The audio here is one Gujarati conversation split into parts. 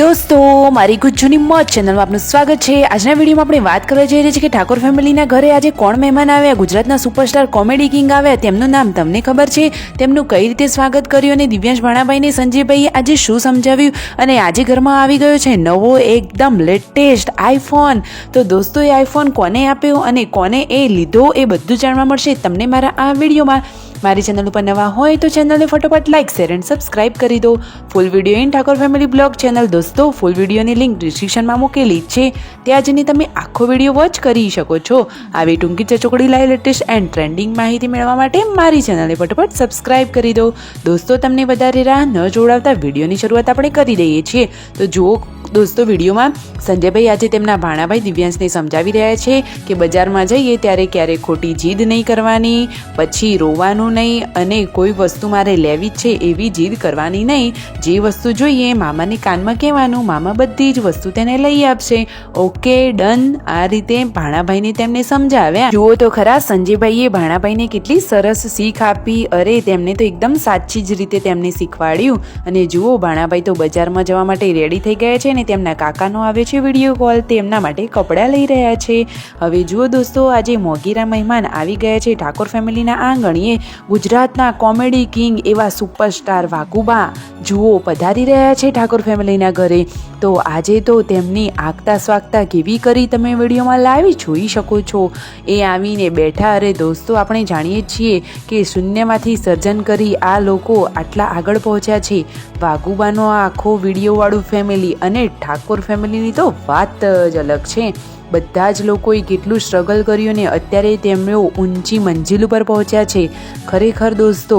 દોસ્તો મારી ગુજ્જુની મોજ ચેનલમાં આપનું સ્વાગત છે। આજના વિડીયોમાં આપણે વાત કરવા જઈ રહી છીએ કે ઠાકોર ફેમિલીના ઘરે આજે કોણ મહેમાન આવ્યા, ગુજરાતના સુપરસ્ટાર કોમેડી કિંગ આવ્યા, તેમનું નામ તમને ખબર છે, તેમનું કઈ રીતે સ્વાગત કર્યું અને દિવ્યાંશ ભાણાભાઈને સંજયભાઈએ આજે શું સમજાવ્યું અને આજે ઘરમાં આવી ગયો છે નવો એકદમ લેટેસ્ટ આઈફોન। તો દોસ્તો એ આઈફોન કોને આપ્યો અને કોને એ લીધો એ બધું જાણવા મળશે તમને મારા આ વિડીયોમાં। મારી ચેનલ ઉપર નવા હોય તો ચેનલને ફટોફટ લાઇક શેર એન્ડ સબસ્ક્રાઇબ કરી દો। Full video in Thakor family blog channel દોસ્તો ફૂલ વિડીયોની લિંક ડિસ્ક્રિપ્શનમાં મૂકેલી છે, ત્યાં જઈને તમે આખો વિડીયો વોચ કરી શકો છો। આવી ટૂંકી ચચોકડી લાઈવ લેટેસ્ટ એન્ડ ટ્રેન્ડિંગ માહિતી મેળવવા માટે મારી ચેનલને ફટોફટ સબસ્ક્રાઇબ કરી દો। દોસ્તો તમને વધારે રાહ ન જોડાવતા વિડીયોની શરૂઆત આપણે કરી દઈએ છીએ। તો જુઓ દોસ્તો વિડીયોમાં સંજયભાઈ આજે તેમના ભાણાભાઈ દિવ્યાંશને સમજાવી રહ્યા છે કે બજારમાં જઈએ ત્યારે ક્યારેય ખોટી જીદ નહીં કરવાની, પછી રોવાનું નહીં અને કોઈ વસ્તુ મારે લેવી જ છે એવી જીદ કરવાની નહીં, જે વસ્તુ જોઈએ મામાને કાનમાં કહેવાનું, મામા બધી જ વસ્તુ તેને લઈ આપશે। ઓકે ડન, આ રીતે ભાણાભાઈને તેમને સમજાવ્યા। જુઓ તો ખરા સંજયભાઈએ ભાણાભાઈને કેટલી સરસ શીખ આપી, અરે તેમને તો એકદમ સાચી જ રીતે તેમને શીખવાડ્યું। અને જુઓ ભાણાભાઈ તો બજારમાં જવા માટે રેડી થઈ ગયા છે, તેમના કાકાનો આવે છે વિડીયો કોલ, તેમના માટે કપડાં લઈ રહ્યા છે। હવે જુઓ દોસ્તો આજે મોગીરા મહેમાન આવી ગયા છે ઠાકોર ફેમિલીના આંગણીએ, ગુજરાતના કોમેડી કિંગ એવા સુપરસ્ટાર વાઘુબા જુઓ પધારી રહ્યા છે ઠાકોર ફેમિલીના ઘરે। તો આજે તો તેમની આગતા સ્વાગતા કેવી કરી તમે વિડીયોમાં લાઈવ જોઈ શકો છો। એ આવીને બેઠા, અરે દોસ્તો આપણે જાણીએ છીએ કે શૂન્યમાંથી સર્જન કરી આ લોકો આટલા આગળ પહોંચ્યા છે। વાઘુબાનો આ આખો વિડીયોવાળું ફેમિલી અને ઠાકોર ફેમિલીની તો વાત જ અલગ છે। બધા જ લોકોએ કેટલું સ્ટ્રગલ કર્યું ને અત્યારે તેમનો ઊંચી મંજિલ ઉપર પહોંચ્યા છે। ખરેખર દોસ્તો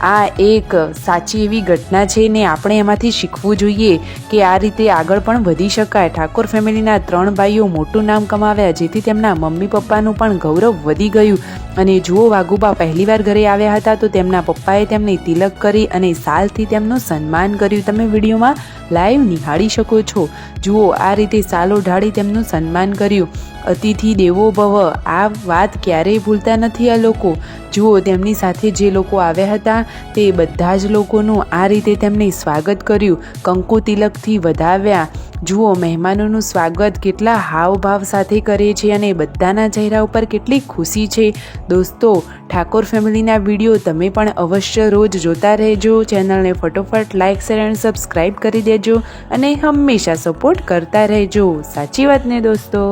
આ એક સાચી એવી ઘટના છે ને આપણે એમાંથી શીખવું જોઈએ કે આ રીતે આગળ પણ વધી શકાય। ઠાકોર ફેમિલીના 3 ભાઈઓ મોટું નામ કમાવ્યા, જેથી તેમના મમ્મી પપ્પાનું પણ ગૌરવ વધી ગયું। અને જુઓ વાઘુબા પહેલીવાર ઘરે આવ્યા હતા તો તેમના પપ્પાએ તેમને તિલક કરી અને સાલથી તેમનું સન્માન કર્યું, તમે વિડીયોમાં લાઈવ નિહાળી શકો છો। જુઓ આ રીતે સાલ ઓઢાડી તેમનું સન્માન કર્યું। અતિથિ દેવો ભવ, આ વાત ક્યારેય ભૂલતા નથી આ લોકો। જુઓ તેમની સાથે જે લોકો આવ્યા હતા તે બધા જ લોકોનું આ રીતે તેમને સ્વાગત કર્યું, કંકુ તિલકથી વધાવ્યા। જુઓ મહેમાનોનું સ્વાગત કેટલા હાવભાવ સાથે કરે છે અને બધાના ચહેરા ઉપર કેટલી ખુશી છે। દોસ્તો ઠાકોર ફેમિલીના વિડીયો તમે પણ અવશ્ય રોજ જોતા રહેજો, ચેનલને ફટોફટ લાઇક શેર એન્ડ સબસ્ક્રાઈબ કરી દેજો અને હંમેશા સપોર્ટ કરતા રહેજો। સાચી વાત ને દોસ્તો।